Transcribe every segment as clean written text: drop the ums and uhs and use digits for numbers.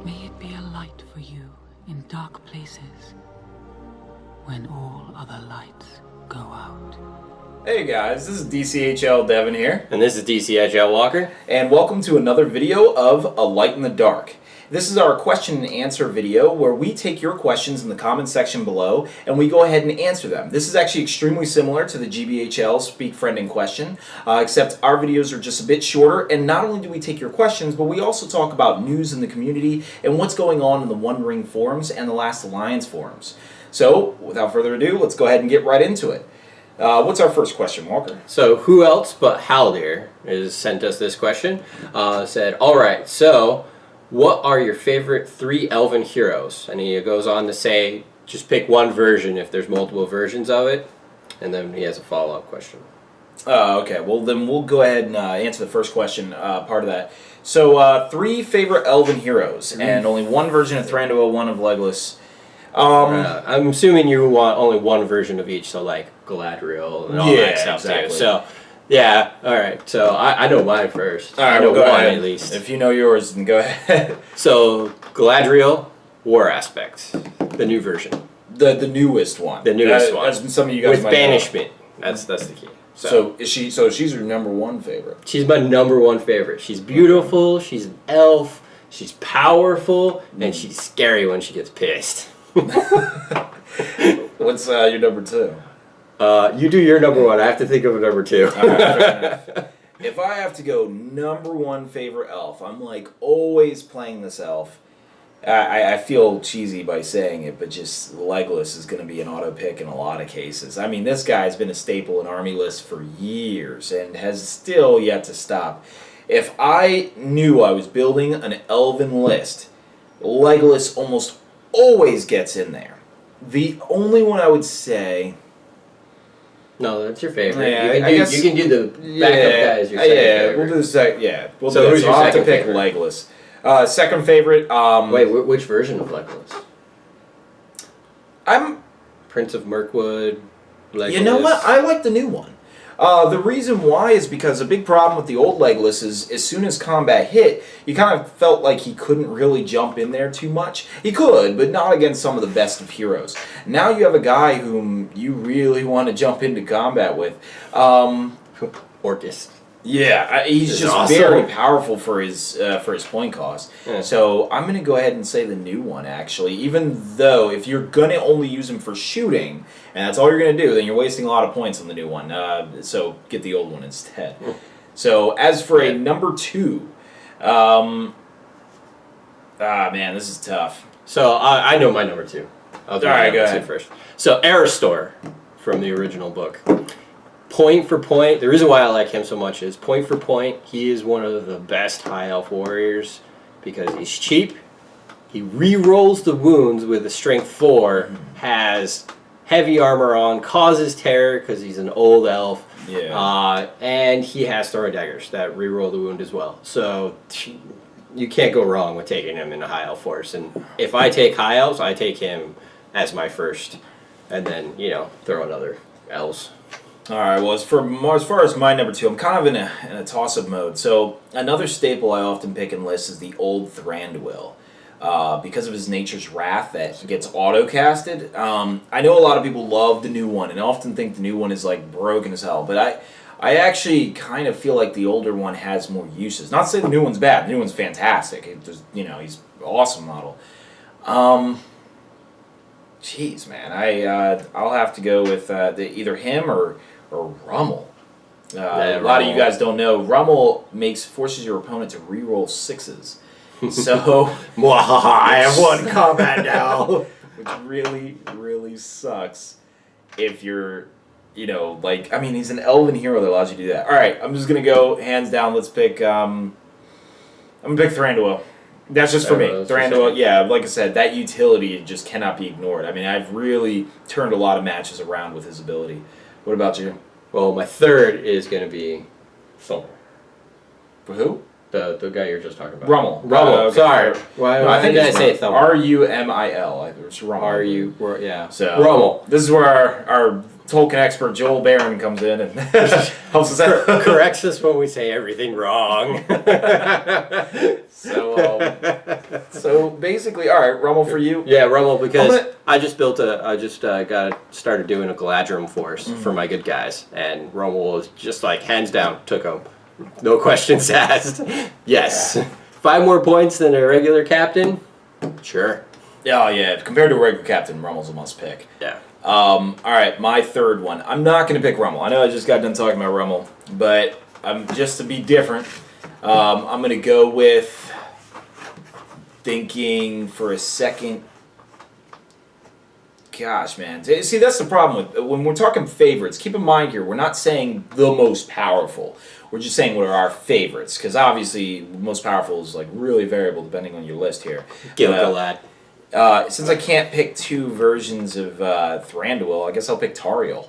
May it be a light for you in dark places when all other lights go out. Hey guys, this is DCHL Devin here. And this is DCHL Walker. And welcome to another video of A Light in the Dark. This is our question and answer video where we take your questions in the comment section below and we go ahead and answer them. This is actually extremely similar to the GBHL Speak Friend in Question, except our videos are just a bit shorter, and not only do we take your questions, but we also talk about news in the community and what's going on in the One Ring forums and the Last Alliance forums. So, without further ado, let's go ahead and get right into it. What's our first question, Walker? So, who else but Haldir has sent us this question? Said, alright, so what are your favorite 3 Elven heroes? And he goes on to say, just pick one version if there's multiple versions of it. And then he has a follow-up question. Okay, well then we'll go ahead and answer the first question, part of that. So, 3 favorite Elven heroes, and only one version of Thranduil, one of Legolas. I'm assuming you want only one version of each, so like Galadriel and all that stuff exactly. too. So, yeah, alright, so I know mine first. Alright, I know go one ahead. at least. If you know yours, then go ahead. So, Galadriel, War Aspect, the new version. The newest one. The newest one. As some of you guys With might banishment. That's the key. So is she? So she's your number 1 favorite. She's my number 1 favorite. She's beautiful, she's an elf, she's powerful, and she's scary when she gets pissed. What's your number 2? You do your number 1. I have to think of a number 2. All right, fair enough. If I have to go number 1 favorite elf, I'm like always playing this elf. I feel cheesy by saying it, but just Legolas is going to be an auto pick in a lot of cases. I mean, this guy's been a staple in army lists for years and has still yet to stop. If I knew I was building an elven list, Legolas almost always gets in there. The only one I would say... No, that's your favorite. Yeah, you can do the backup guy as your second favorite. We'll do the second. Yeah, we'll So do who's that. your I'll have to second pick favorite? Legolas. Second favorite. Wait, which version of Legolas? I'm. Prince of Mirkwood, Legolas? You know what? I like the new one. The reason why is because a big problem with the old Legolas is as soon as combat hit, you kind of felt like he couldn't really jump in there too much. He could, but not against some of the best of heroes. Now you have a guy whom you really want to jump into combat with. Orcus. Yeah, he's just awesome. very powerful for his point cost. Yeah. So I'm going to go ahead and say the new one, actually. Even though if you're going to only use him for shooting, and that's all you're going to do, then you're wasting a lot of points on the new one. So get the old one instead. So as for a number 2, man, this is tough. So I know my number 2. I'll do All my right, number go 2 ahead. first. So Aristor from the original book. Point for point, the reason why I like him so much is point for point, he is one of the best high elf warriors because he's cheap. He re-rolls the wounds with a strength 4, has heavy armor on, causes terror because he's an old elf. Yeah. And he has throwing daggers that re-roll the wound as well. So you can't go wrong with taking him in a high elf force. And if I take high elves, I take him as my first, and then throw in other elves. All right. Well, as far as my number 2, I'm kind of in a toss-up mode. So another staple I often pick in lists is the old Thranduil. Because of his nature's wrath that gets auto-casted. I know a lot of people love the new one and often think the new one is like broken as hell, but I actually kind of feel like the older one has more uses. Not to say the new one's bad. The new one's fantastic. It just, he's an awesome model. Jeez, man, I'll have to go with either him or Rummel. A lot of you guys don't know Rummel forces your opponent to reroll 6s. So I have 1 combat now. which really, really sucks if you're, he's an elven hero that allows you to do that. All right, I'm just gonna go hands down. Let's pick. I'm gonna pick Thranduil. That's just for me. Thranduil. Yeah, like I said, that utility just cannot be ignored. I mean, I've really turned a lot of matches around with his ability. What about you? Well, my third is going to be Thumper. For who? The guy you're just talking about. Rummel. Okay. Sorry. Why I think did I say Thumper? Rumil. It's Rummel. Yeah. So Rummel. this is where our Tolkien expert Joel Barron comes in and helps us out. Corrects us when we say everything wrong. So basically, all right, Rummel for you. Yeah, Rummel, because I just got started doing a Galadrim force for my good guys, and Rummel was just like hands down took them, no questions asked. Yes, 5 more points than a regular captain. Sure. Yeah, yeah. Compared to a regular captain, Rummel's a must pick. Yeah. All right, my third one. I'm not going to pick Rummel. I know I just got done talking about Rummel, but just to be different, I'm going to go with thinking for a second. Gosh, man. See, that's the problem with when we're talking favorites. Keep in mind here, we're not saying the most powerful. We're just saying what are our favorites, because obviously most powerful is like really variable depending on your list here. Gil-galad. Since I can't pick 2 versions of Thranduil, I guess I'll pick Tauriel.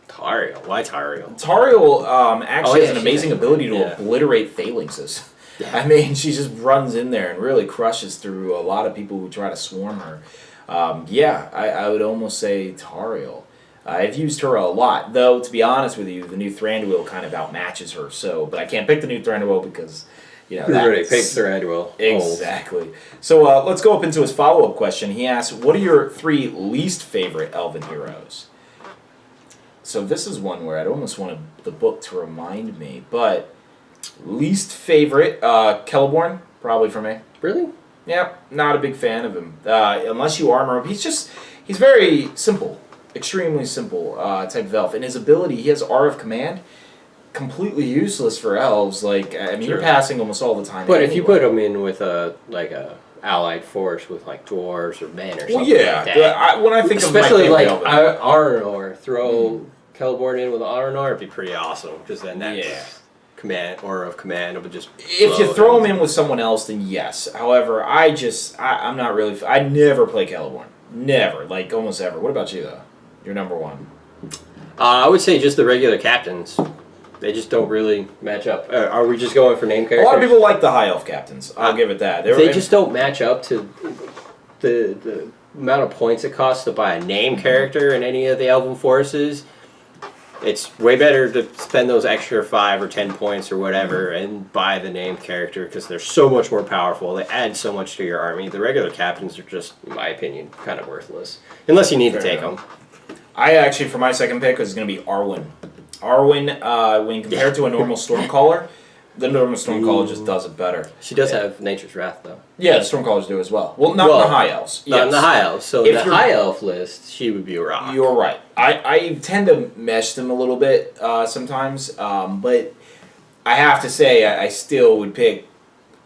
Tauriel? Why Tauriel? Tauriel actually has an she's amazing ability to obliterate phalanxes. Yeah. I mean, she just runs in there and really crushes through a lot of people who try to swarm her. I would almost say Tauriel. I've used her a lot, though, to be honest with you, the new Thranduil kind of outmatches her. But I can't pick the new Thranduil because... You already picked Thranduil. Exactly. So let's go up into his follow-up question. He asks, what are your 3 least favorite Elven heroes? So this is one where I'd almost want the book to remind me. But least favorite, Celeborn, probably for me. Really? Yeah, not a big fan of him. Unless you armor him. He's very simple. Extremely simple type of elf. And his ability, he has R of Command. Completely useless for elves. Like, I mean, you're passing almost all the time. But if you put them in with a allied force with like dwarves or men or something like that. When I think especially of like Arnor, throw Celeborn in with Arnor, it'd be pretty awesome because then that command of command would just. If you throw him in with someone else, then yes. However, I'm not really. I never play Celeborn. Never, like almost ever. What about you though? You're number 1. I would say just the regular captains. They just don't really match up. Are we just going for name characters? A lot of people like the high elf captains. I'll give it that. They just don't match up to the amount of points it costs to buy a name character in any of the Elven forces. It's way better to spend those extra 5 or 10 points or whatever and buy the name character because they're so much more powerful. They add so much to your army. The regular captains are just, in my opinion, kind of worthless. Unless you need to take them. I actually, for my second pick, was going to be Arwen. Arwen, when compared to a normal Stormcaller, the normal Stormcaller just does it better. She does have Nature's Wrath, though. Yeah, the Stormcallers do as well. Well, not in the High Elves. Not in the High Elves. So in the High Elf list, she would be a rock. You're right. I tend to mesh them a little bit sometimes, but I have to say I still would pick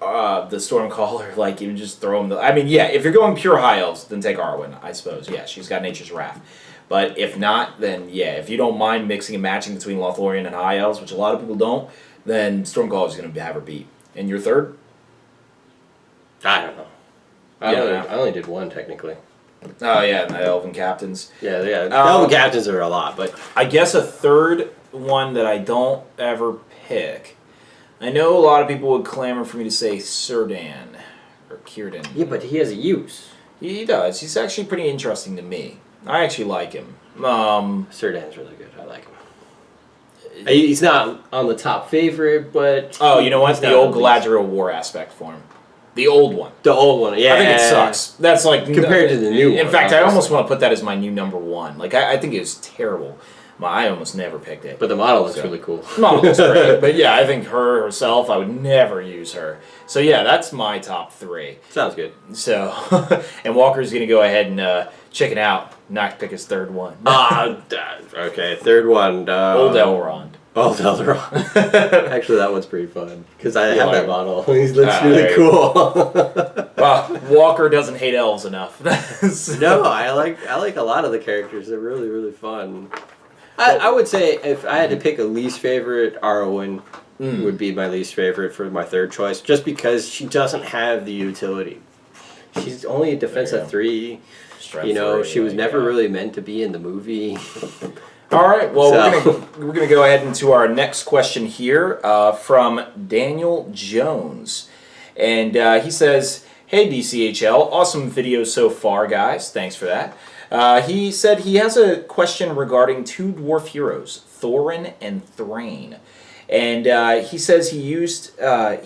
the Stormcaller. Like, you just throw them. I mean, yeah, if you're going pure High Elves, then take Arwen, I suppose. Yeah, she's got Nature's Wrath. But if not, then yeah, if you don't mind mixing and matching between Lothlorien and High Elves, which a lot of people don't, then Stormcaller is going to have her beat. And your third? I don't know. I only did 1, technically. Oh, yeah, the Elven Captains. Yeah. Elven Captains are a lot, but... I guess a third one that I don't ever pick. I know a lot of people would clamor for me to say Círdan, or Círdan. Yeah, but he has a use. He does. He's actually pretty interesting to me. I actually like him. Círdan's really good. I like him. He's not on the top favorite, but... Oh, you know what? The old Galadriel War aspect for him. The old one. The old one, yeah. I think it sucks. That's like... Compared to the new one. In fact, I almost want to put that as my new number 1. Like, I think it was terrible. I almost never picked it. But the model looks really cool. The model looks great. But yeah, I think herself, I would never use her. So yeah, that's my top 3. Sounds good. So, and Walker's going to go ahead and chicken out, not pick his third one. Okay, third one. Old Elrond. Old Elrond. Actually, that one's pretty fun. Because I have that model. He looks really cool. Well, Walker doesn't hate elves enough. No, I like a lot of the characters. They're really, really fun. I would say if I had to pick a least favorite, Arwen would be my least favorite for my third choice, just because she doesn't have the utility. She's only a defense of 3. She was never really meant to be in the movie. All right, well, we're gonna go ahead into our next question here from Daniel Jones, and he says, "Hey DCHL, awesome video so far, guys. Thanks for that. He said he has a question regarding two dwarf heroes, Thorin and Thrain. And he says he used to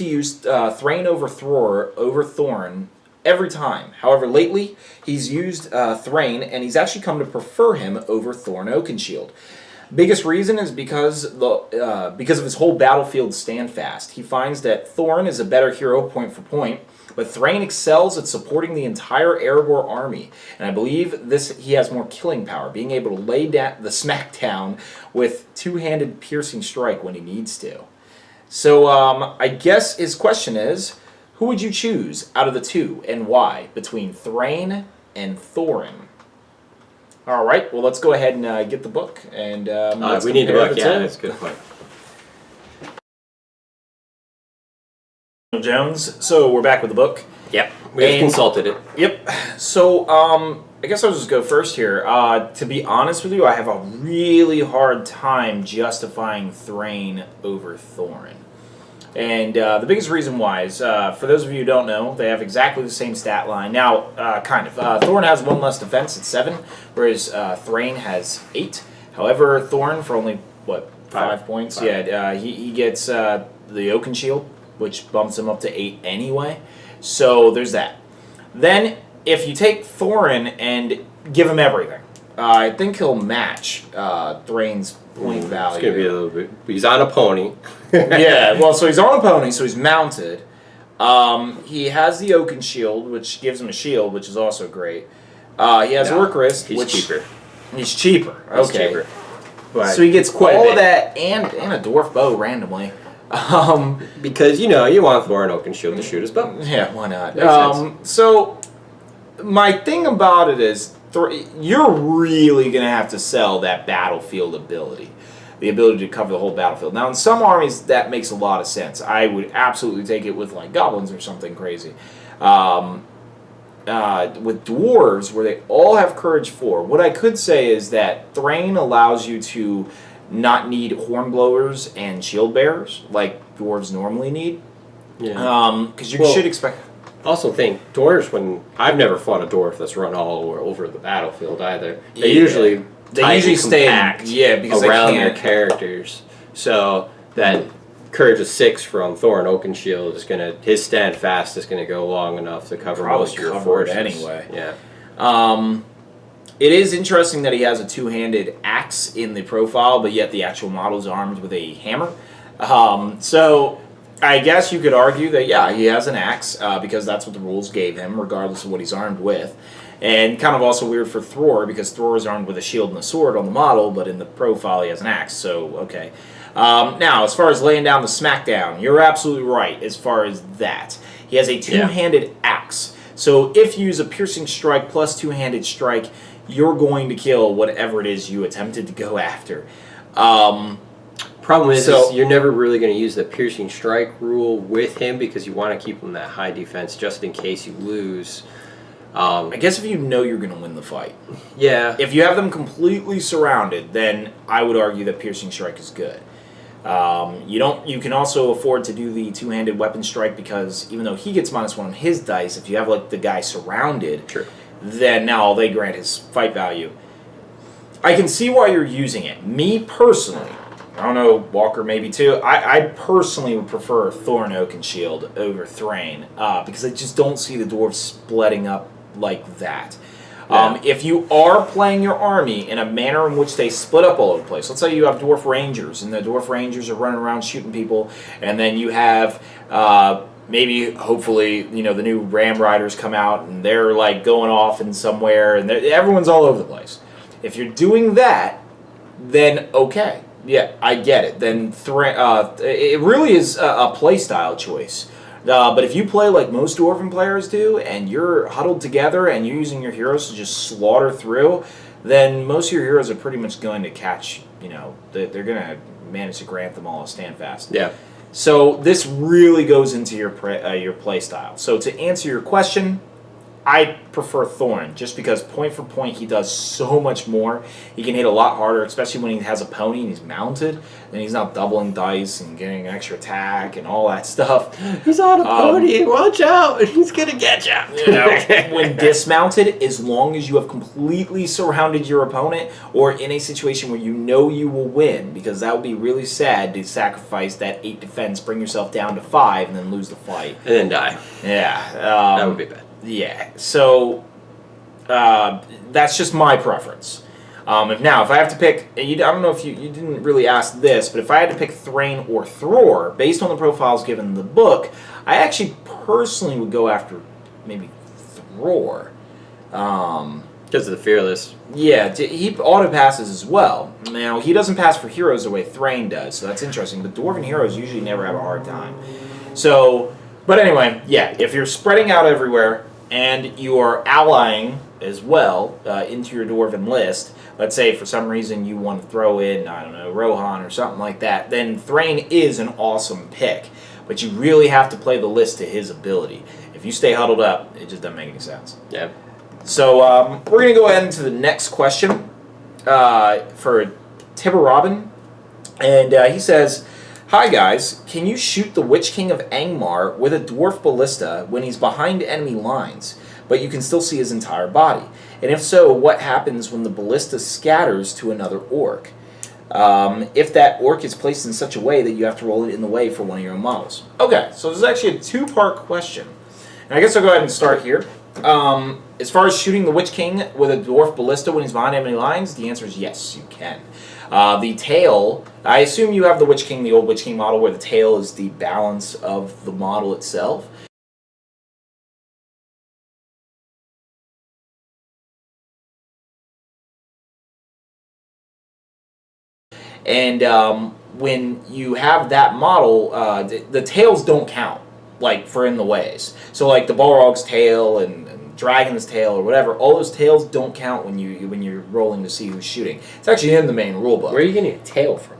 use Thrain over Thorin every time. However, lately he's used Thrain, and he's actually come to prefer him over Thorin Oakenshield. Biggest reason is because of his whole battlefield standfast. He finds that Thorin is a better hero point for point, but Thrain excels at supporting the entire Erebor army, and I believe he has more killing power, being able to lay down the smackdown with two-handed piercing strike when he needs to. So I guess his question is, who would you choose out of the two, and why, between Thrain and Thorin? All right, well, let's go ahead and get the book. And we need the book, yeah, that's a good point. Jones. So we're back with the book. Yep, we've consulted it. Yep. So I guess I'll just go first here. To be honest with you, I have a really hard time justifying Thrain over Thorin. And the biggest reason why is, for those of you who don't know, they have exactly the same stat line. Now, kind of. Thorin has 1 less defense at 7, whereas Thrain has 8. However, Thorin, for only, 5 points? 5. Yeah, he gets the Oakenshield, which bumps him up to 8 anyway. So there's that. Then, if you take Thorin and give him everything, I think he'll match Thrain's point value. It's going to be a little bit... He's on a pony. Yeah, well, so he's on a pony, so he's mounted. He has the Oakenshield, which gives him a shield, which is also great. He has Orc Wrist, which... cheaper. He's cheaper. Okay. He's cheaper. But so he gets all of that and a Dwarf Bow randomly. Because, you want Thorin Oakenshield to shoot his bow. Yeah, why not? So, my thing about it is, you're really going to have to sell that battlefield ability. The ability to cover the whole battlefield. Now, in some armies, that makes a lot of sense. I would absolutely take it with, like, goblins or something crazy. With dwarves, where they all have Courage 4, what I could say is that Thrain allows you to not need hornblowers and shield bearers like dwarves normally need. Yeah. Because you should expect... Also think, dwarves, when... I've never fought a dwarf that's run all over the battlefield either. They usually stay because around their characters. So that Courage of 6 from Thorin Oakenshield is going to... His stand fast is going to go long enough to cover most of your forces. Anyway. Yeah. It is interesting that he has a two-handed axe in the profile, but yet the actual model is armed with a hammer. So I guess you could argue that, yeah, he has an axe, because that's what the rules gave him, regardless of what he's armed with. And kind of also weird for Thror, because Thror is armed with a shield and a sword on the model, but in the profile he has an axe, so okay. Now, as far as laying down the smackdown, you're absolutely right as far as that. He has a two-handed axe. So if you use a piercing strike plus two-handed strike, you're going to kill whatever it is you attempted to go after. Problem is you're never really going to use the piercing strike rule with him because you want to keep him that high defense just in case you lose. I guess if you know you're going to win the fight. Yeah. If you have them completely surrounded, then I would argue that piercing strike is good. You can also afford to do the two-handed weapon strike because even though he gets -1 on his dice, if you have like the guy surrounded, then now they grant his fight value. I can see why you're using it. Me personally, I don't know, Walker maybe too, I personally would prefer Thorin Oakenshield over Thrain because I just don't see the dwarves splitting up like that. Yeah. If you are playing your army in a manner in which they split up all over the place, let's say you have Dwarf Rangers, and the Dwarf Rangers are running around shooting people, and then you have maybe, hopefully, the new Ram Riders come out, and they're like going off in somewhere, and everyone's all over the place. If you're doing that, then okay, yeah, I get it. Then it really is a playstyle choice. But if you play like most Dwarven players do, and you're huddled together and you're using your heroes to just slaughter through, then most of your heroes are pretty much going to catch, they're going to manage to grant them all a standfast. Yeah. So this really goes into your play style. So to answer your question, I prefer Thorin just because point for point he does so much more. He can hit a lot harder, especially when he has a pony and he's mounted. And he's not doubling dice and getting an extra attack and all that stuff. He's on a pony. Watch out. He's going to get you. You know, when dismounted, as long as you have completely surrounded your opponent or in a situation where you know you will win, because that would be really sad to sacrifice that 8 defense, bring yourself down to 5, and then lose the fight. And then die. Yeah. That would be bad. Yeah, so that's just my preference. If I have to pick, I don't know if you didn't really ask this, but if I had to pick Thrain or Thror, based on the profiles given in the book, I actually personally would go after maybe Thror. Because of the Fearless. Yeah, he auto-passes as well. Now, he doesn't pass for heroes the way Thrain does, so that's interesting, but Dwarven heroes usually never have a hard time. So, but anyway, yeah, if you're spreading out everywhere, and you are allying as well into your Dwarven list, let's say for some reason you want to throw in, I don't know, Rohan or something like that, then Thrain is an awesome pick. But you really have to play the list to his ability. If you stay huddled up, it just doesn't make any sense. Yeah. So we're going to go ahead into the next question for Tibber Robin. And he says, "Hi guys, can you shoot the Witch King of Angmar with a dwarf ballista when he's behind enemy lines, but you can still see his entire body? And if so, what happens when the ballista scatters to another orc? If that orc is placed in such a way that you have to roll it in the way for one of your own models." Okay, so this is actually a 2-part question. And I guess I'll go ahead and start here. As far as shooting the Witch King with a dwarf ballista when he's behind enemy lines, the answer is yes, you can. The tail, I assume you have the Witch King, the old Witch King model, where the tail is the balance of the model itself. And when you have that model, the tails don't count, like, for in the ways. So, like, the Balrog's tail and Dragon's tail or whatever, all those tails don't count when you're rolling to see who's shooting. It's actually in the main rulebook. Where are you getting a tail from?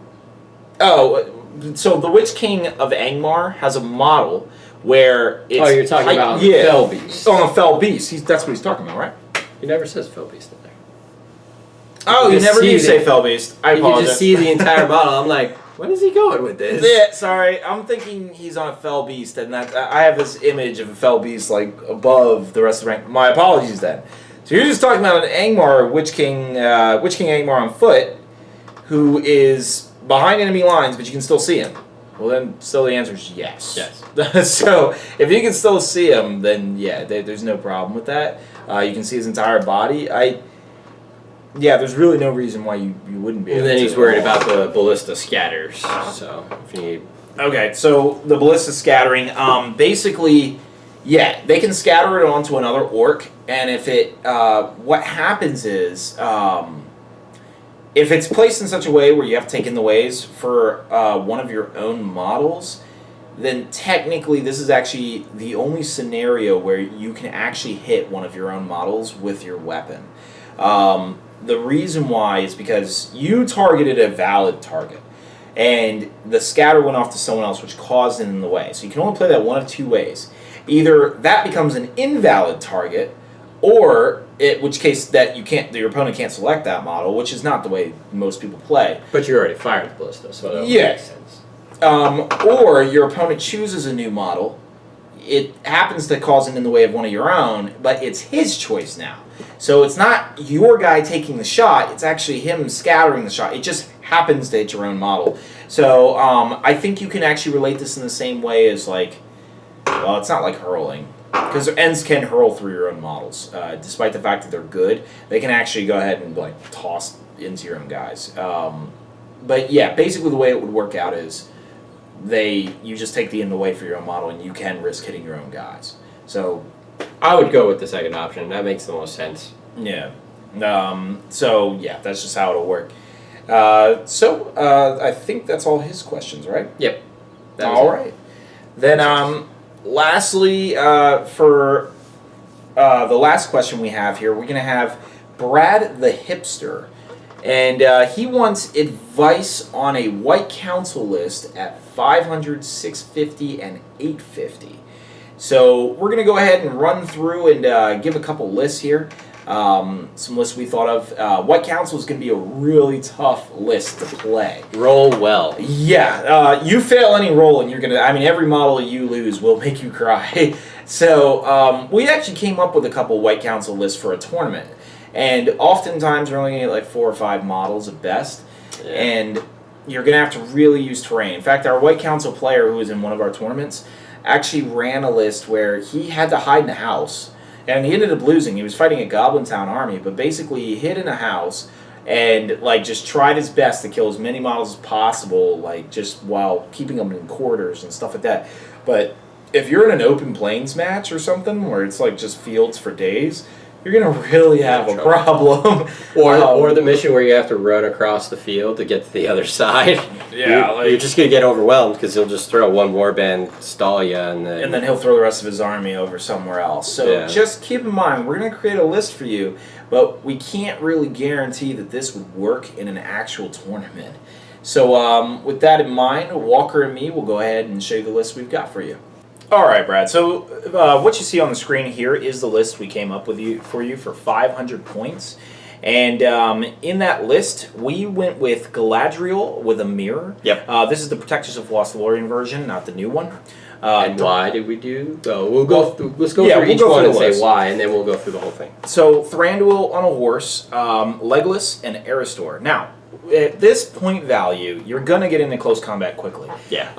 Oh, so the Witch King of Angmar has a model where it's... Oh, you're talking about Fell Beast. Oh, Fell Beast. That's what he's talking about, right? He never says Fell Beast in there. Oh, you never do say Fell Beast. I apologize. You can just see the entire model. I'm like, when is he going with this? Yeah, sorry. I'm thinking he's on a Fell Beast, and that I have this image of a Fell Beast like above the rest of the rank. My apologies then. So you're just talking about an Angmar Witch King Angmar on foot, who is behind enemy lines, but you can still see him. Well, then still the answer is yes. Yes. So if you can still see him, then yeah, there's no problem with that. You can see his entire body. Yeah, there's really no reason why you wouldn't be able to. And then he's worried about the ballista scatters. So if you need... Okay, so the ballista scattering, basically, yeah, they can scatter it onto another orc, and if it, what happens is, if it's placed in such a way where you have to take in the ways for one of your own models, then technically this is actually the only scenario where you can actually hit one of your own models with your weapon. The reason why is because you targeted a valid target, and the scatter went off to someone else, which caused it in the way. So you can only play that one of 2 ways. Either that becomes an invalid target, or which case that your opponent can't select that model, which is not the way most people play. But you already fired the ballista, so that makes sense. Or your opponent chooses a new model. It happens to cause it in the way of one of your own, but it's his choice now. So it's not your guy taking the shot, it's actually him scattering the shot. It just happens to hit your own model. So I think you can actually relate this in the same way as, like, well, it's not like hurling. Because Ents can hurl through your own models. Despite the fact that they're good, they can actually go ahead and, like, toss into your own guys. But yeah, basically the way it would work out is you just take the in the way for your own model, and you can risk hitting your own guys. So I would go with the second option. That makes the most sense. Yeah. So yeah, that's just how it'll work. I think that's all his questions, right? Yep. All right. Then lastly, for the last question we have here, we're going to have Brad the Hipster. And he wants advice on a White Council list at 500, 650, and 850. So we're going to go ahead and run through and give a couple lists here. Some lists we thought of. White Council is going to be a really tough list to play. Roll well. Yeah, you fail any roll and you're going to... I mean, every model you lose will make you cry. So we actually came up with a couple White Council lists for a tournament. And oftentimes we're only going to get like 4 or 5 models at best. Yeah. And you're going to have to really use terrain. In fact, our White Council player who was in one of our tournaments actually ran a list where he had to hide in a house. And he ended up losing. He was fighting a Goblin Town army, but basically he hid in a house and like just tried his best to kill as many models as possible, like just while keeping them in quarters and stuff like that. But if you're in an open plains match or something where it's like just fields for days, you're gonna really have a problem. Or the mission where you have to run across the field to get to the other side. Yeah, you're just gonna get overwhelmed because he'll just throw one warband, stall you, and then he'll throw the rest of his army over somewhere else. So just keep in mind, we're gonna create a list for you, but we can't really guarantee that this would work in an actual tournament. So with that in mind, Walker and me will go ahead and show you the list we've got for you. All right, Brad. So what you see on the screen here is the list we came up with for you for 500 points. And in that list, we went with Galadriel with a mirror. Yep. This is the Protectors of Lothlorien version, not the new one. And why did we do? We'll go. Let's go through each one and say why, and then we'll go through the whole thing. So Thranduil on a horse, Legolas, and Aristor. Now, at this point value, you're going to get into close combat quickly. Yeah.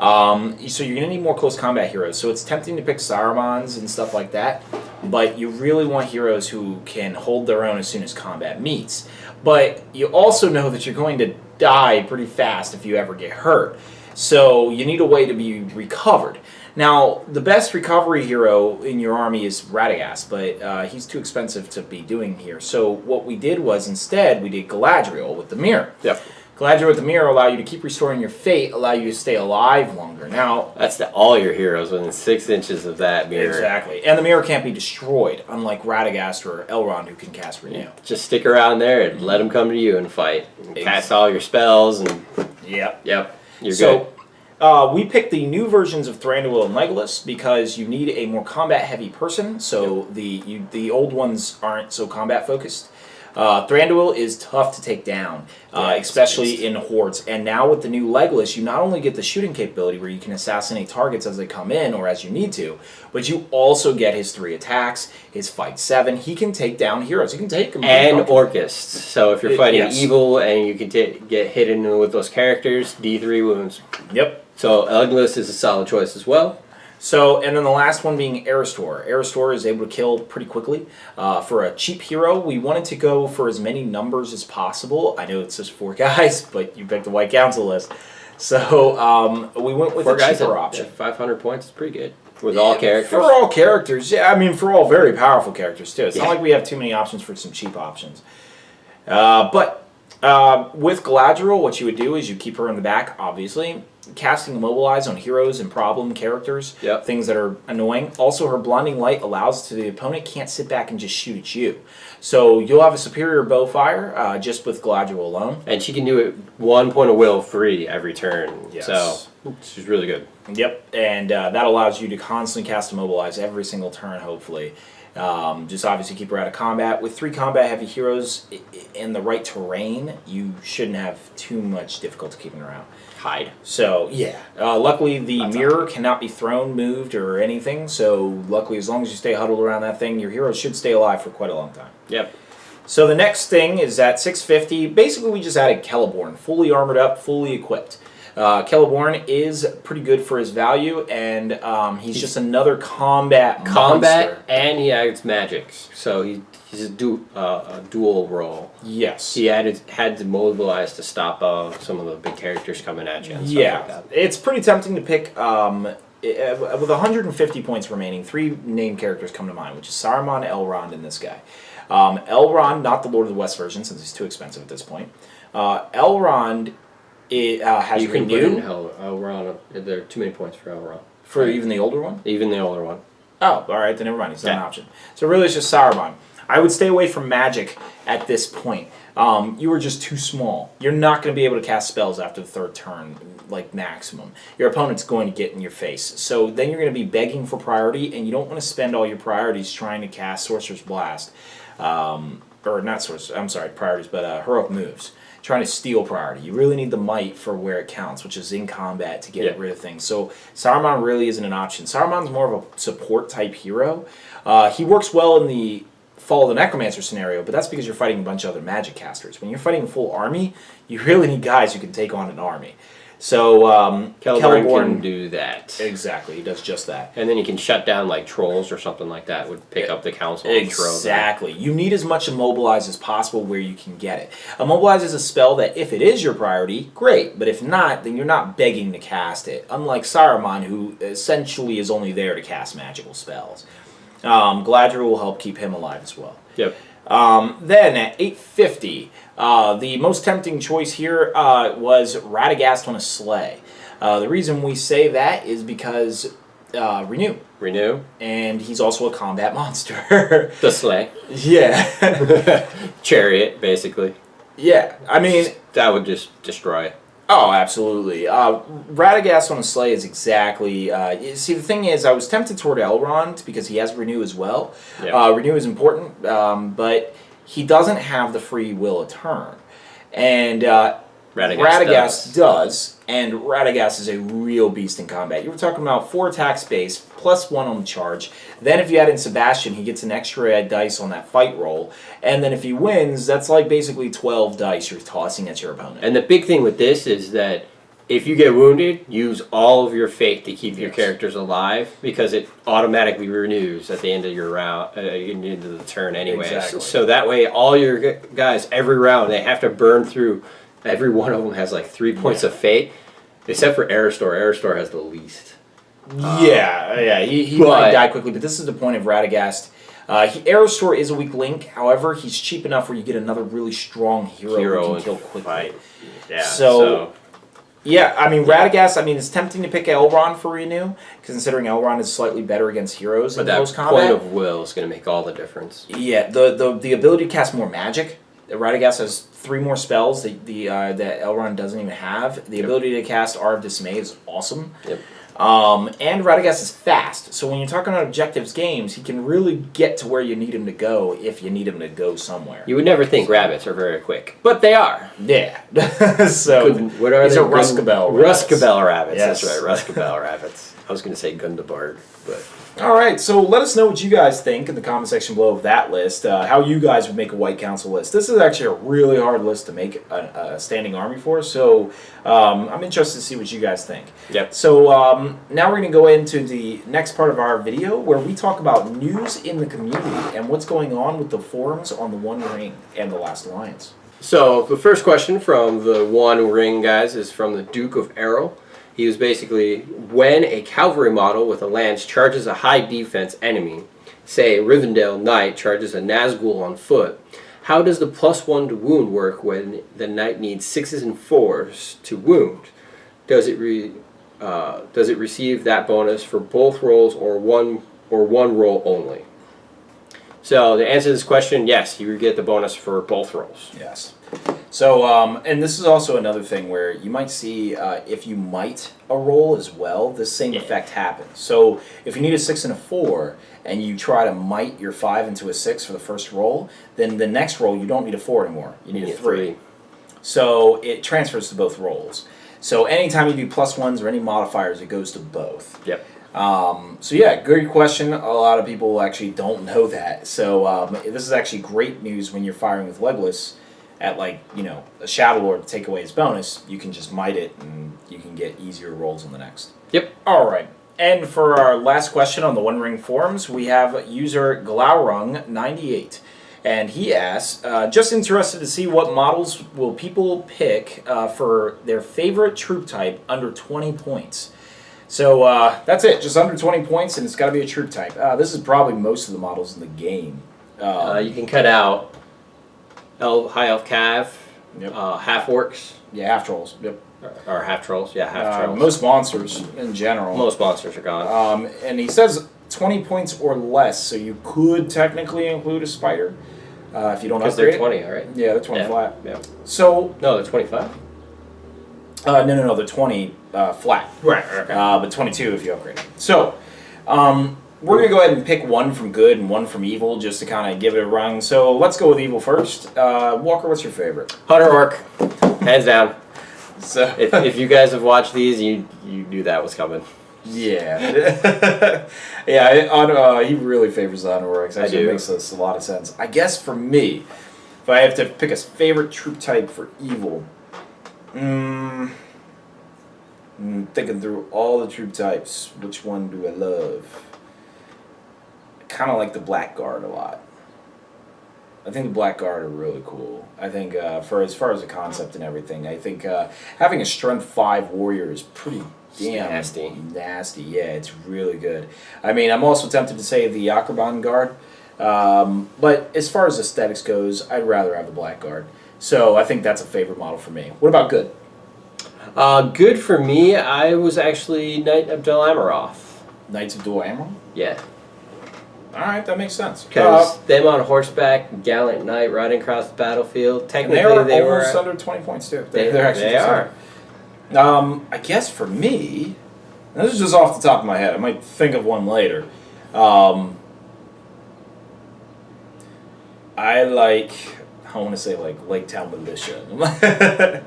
So you're going to need more close combat heroes. So it's tempting to pick Sarumans and stuff like that, but you really want heroes who can hold their own as soon as combat meets. But you also know that you're going to die pretty fast if you ever get hurt. So you need a way to be recovered. Now, the best recovery hero in your army is Radagast, but he's too expensive to be doing here. So what we did was, instead, we did Galadriel with the mirror. Yep. Galadriel with the mirror allow you to keep restoring your fate, allow you to stay alive longer. Now, that's all your heroes within 6 inches of that mirror. Exactly. And the mirror can't be destroyed, unlike Radagast or Elrond, who can cast Renew. Just stick around there and let them come to you and fight. And cast all your spells and... Yep. You're good. We picked the new versions of Thranduil and Legolas because you need a more combat-heavy person, so the old ones aren't so combat-focused. Thranduil is tough to take down, especially in hordes. And now with the new Legolas, you not only get the shooting capability where you can assassinate targets as they come in or as you need to, but you also get his 3 attacks, his fight 7. He can take down heroes. He can take them. And Orcists. So if you're fighting evil and you can get hit in with those characters, D3 wounds. Yep. So Legolas is a solid choice as well. So, and then the last one being Aristor. Aristor is able to kill pretty quickly. For a cheap hero, we wanted to go for as many numbers as possible. I know it's just 4 guys, but you picked the White Council list. So, we went with 4 a cheaper option. 500 points is pretty good. With all characters? For all characters, yeah. I mean, for all very powerful characters, too. It's not like we have too many options for some cheap options. But with Galadriel, what you would do is you keep her in the back, obviously. Casting Immobilize on heroes and problem characters, things that are annoying. Also, her Blinding Light allows to the opponent can't sit back and just shoot at you. So you'll have a superior bow fire just with Galadriel alone. And she can do it 1 point of will free every turn. Yes. So she's really good. Yep, and that allows you to constantly cast Immobilize every single turn, hopefully. Just obviously keep her out of combat. With 3 combat-heavy heroes in the right terrain, you shouldn't have too much difficulty keeping her out. Hide. So, yeah. Luckily, the mirror cannot be thrown, moved, or anything. So, luckily, as long as you stay huddled around that thing, your heroes should stay alive for quite a long time. Yep. So, the next thing is at 650. Basically, we just added Celeborn. Fully armored up, fully equipped. Celeborn is pretty good for his value, and he's just another combat monster. And he adds magics. So, he's a dual role. Yes. He had to mobilize to stop some of the big characters coming at you. And stuff like that. It's pretty tempting to pick. With 150 points remaining, 3 named characters come to mind, which is Saruman, Elrond, and this guy. Elrond, not the Lord of the West version, since he's too expensive at this point. Elrond has you can Renew. Elrond. There are too many points for Elrond. For even the older one? Even the older one. Oh, all right, then never mind. He's not an option. So really, it's just Saruman. I would stay away from magic at this point. You are just too small. You're not going to be able to cast spells after the third turn, like maximum. Your opponent's going to get in your face. So then you're going to be begging for priority, and you don't want to spend all your priorities trying to cast Sorcerer's Blast. Or not Sorcerer's, I'm sorry, priorities, but heroic moves. Trying to steal priority. You really need the might for where it counts, which is in combat to get rid of things. So Saruman really isn't an option. Saruman's more of a support type hero. He works well in the Fall of the Necromancer scenario, but that's because you're fighting a bunch of other magic casters. When you're fighting a full army, you really need guys who can take on an army. So Celeborn can do that. Exactly, he does just that. And then he can shut down like trolls or something like that. Would pick up the council. Exactly. You need as much Immobilize as possible where you can get it. Immobilize is a spell that if it is your priority, great. But if not, then you're not begging to cast it. Unlike Saruman, who essentially is only there to cast magical spells. Galadriel will help keep him alive as well. Yep. Then at 850, the most tempting choice here was Radagast on a sleigh. The reason we say that is because Renew. And he's also a combat monster. The sleigh. Yeah. Chariot, basically. Yeah, I mean... That would just destroy it. Oh, absolutely. Radagast on a sleigh is exactly... see, the thing is, I was tempted toward Elrond because he has Renew as well. Yep. Renew is important, but he doesn't have the free will of turn. And Radagast does, and Radagast is a real beast in combat. You were talking about 4 attack space, plus 1 on the charge. Then if you add in Sebastian, he gets an extra dice on that fight roll. And then if he wins, that's like basically 12 dice you're tossing at your opponent. And the big thing with this is that if you get wounded, use all of your fate to keep your characters alive, because it automatically renews at the end of your round, end of the turn anyway. Exactly. So that way, all your guys, every round, they have to burn through. Every one of them has like 3 points of fate, except for Aristor. Aristor has the least. He might die quickly, but this is the point of Radagast. Aristor is a weak link, however, he's cheap enough where you get another really strong hero who can kill quickly. Yeah, yeah, I mean, Radagast, it's tempting to pick Elrond for Renew, considering Elrond is slightly better against heroes in close combat. But that point of will is going to make all the difference. Yeah, the ability to cast more magic. Radagast has 3 more spells that Elrond doesn't even have. The ability to cast Awe of Dismay is awesome. Yep. And Radagast is fast, so when you're talking about objectives games, he can really get to where you need him to go if you need him to go somewhere. You would never think rabbits are very quick, but they are. Yeah. So what are these they? are Ruskabel rabbits. Ruskabel rabbits. Yes. That's right, Ruskabel rabbits. I was going to say Gundabard, but... All right, so let us know what you guys think in the comment section below of that list, how you guys would make a White Council list. This is actually a really hard list to make a standing army for, so I'm interested to see what you guys think. Yep. So now we're going to go into the next part of our video where we talk about news in the community and what's going on with the forums on the One Ring and the Last Alliance. So the first question from the One Ring guys is from the Duke of Arrow. He was basically, when a cavalry model with a lance charges a high defense enemy, say a Rivendell knight charges a Nazgul on foot, how does the +1 to wound work when the knight needs 6s and 4s to wound? Does it receive that bonus for both rolls or one roll only? So to answer this question, yes, you get the bonus for both rolls. Yes. So, and this is also another thing where you might see if you might a roll as well, the same effect happens. So if you need a 6 and a 4, and you try to might your 5 into a 6 for the first roll, then the next roll you don't need a 4 anymore. You need a 3. So it transfers to both rolls. So anytime you do +1s or any modifiers, it goes to both. Yep. So yeah, good question. A lot of people actually don't know that. So this is actually great news when you're firing with Legolas at a Shadow Lord to take away his bonus. You can just might it and you can get easier rolls on the next. Yep. Alright. And for our last question on the One Ring forums, we have user Glaurung98. And he asks, just interested to see what models will people pick for their favorite troop type under 20 points. So that's it, just under 20 points, and it's got to be a troop type. This is probably most of the models in the game. You can cut out High Elf Cav, Yep. Half Orcs. Yeah, half trolls. Yep. Or half trolls. Yeah, half trolls. Most monsters in general. Most monsters are gone. And he says 20 points or less, so you could technically include a spider if you don't upgrade. Because they're 20, all right? Yeah, they're 20 flat. Yeah. So No, they're 25. no, they're 20 flat. Right. Okay. But 22 if you upgrade it. So we're gonna go ahead and pick one from good and one from evil, just to kind of give it a run. So let's go with evil first. Walker, what's your favorite? Hunter Orc, hands down. So If you guys have watched these, you knew that was coming. yeah, yeah. He really favors the Hunter Orcs. I Actually, do. It makes us a lot of sense. I guess for me, if I have to pick a favorite troop type for evil, thinking through all the troop types, which one do I love? I kind of like the Black Guard a lot. I think the Black Guard are really cool. I think for as far as the concept and everything, I think having a Strength 5 warrior is pretty damn nasty. Yeah, it's really good. I mean, I'm also tempted to say the Akraban Guard, but as far as aesthetics goes, I'd rather have the Black Guard. So I think that's a favorite model for me. What about good? Good for me, I was actually Knight of Dol Amroth. Knights of Dol Amroth? Yeah. All right, that makes sense. Because them on horseback, gallant knight, riding across the battlefield. And Technically, they were almost under 20 points too. They're actually they are. I guess for me, and this is just off the top of my head. I might think of one later. I like. I want to say like Lake Town Militia.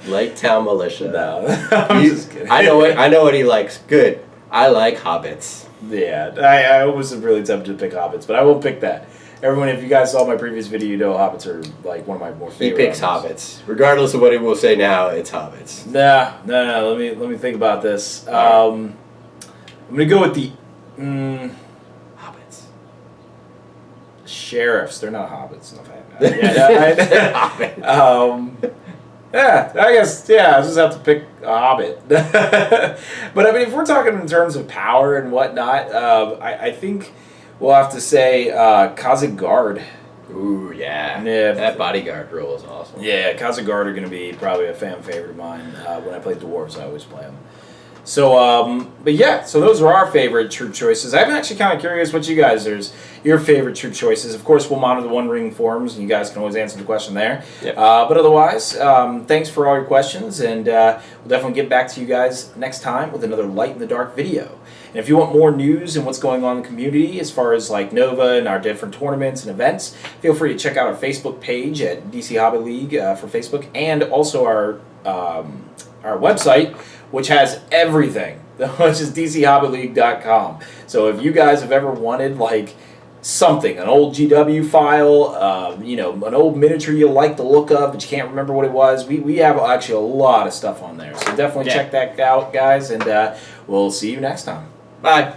Lake Town Militia. No, I'm just kidding. I know what he likes. Good. I like hobbits. Yeah, I was really tempted to pick hobbits, but I won't pick that. Everyone, if you guys saw my previous video, you know hobbits are like one of my more favorite. He picks hobbits, regardless of what he will say now. It's hobbits. No. Let me think about this. I'm gonna go with the Hobbits. sheriffs. They're not hobbits. No, yeah, I guess. Yeah, I just have to pick a hobbit. But I mean, if we're talking in terms of power and whatnot, I think we'll have to say Khazad Guard. Ooh, yeah. Yeah. That bodyguard rule is awesome. Yeah, Khazad Guard are going to be probably a fan favorite of mine. When I play dwarves, I always play them. So, but yeah, so those are our favorite troop choices. I'm actually kind of curious what you guys your favorite troop choices. Of course, we'll monitor the One Ring forums, and you guys can always answer the question there. Yep. But otherwise, thanks for all your questions, and we'll definitely get back to you guys next time with another Light in the Dark video. And if you want more news and what's going on in the community as far as like Nova and our different tournaments and events, feel free to check out our Facebook page at DC Hobby League for Facebook, and also our website, which has everything, which is DCHobbyLeague.com. So if you guys have ever wanted like something, an old GW file, an old miniature you like the look of, but you can't remember what it was, we have actually a lot of stuff on there. So definitely check that out, guys, and we'll see you next time. Bye.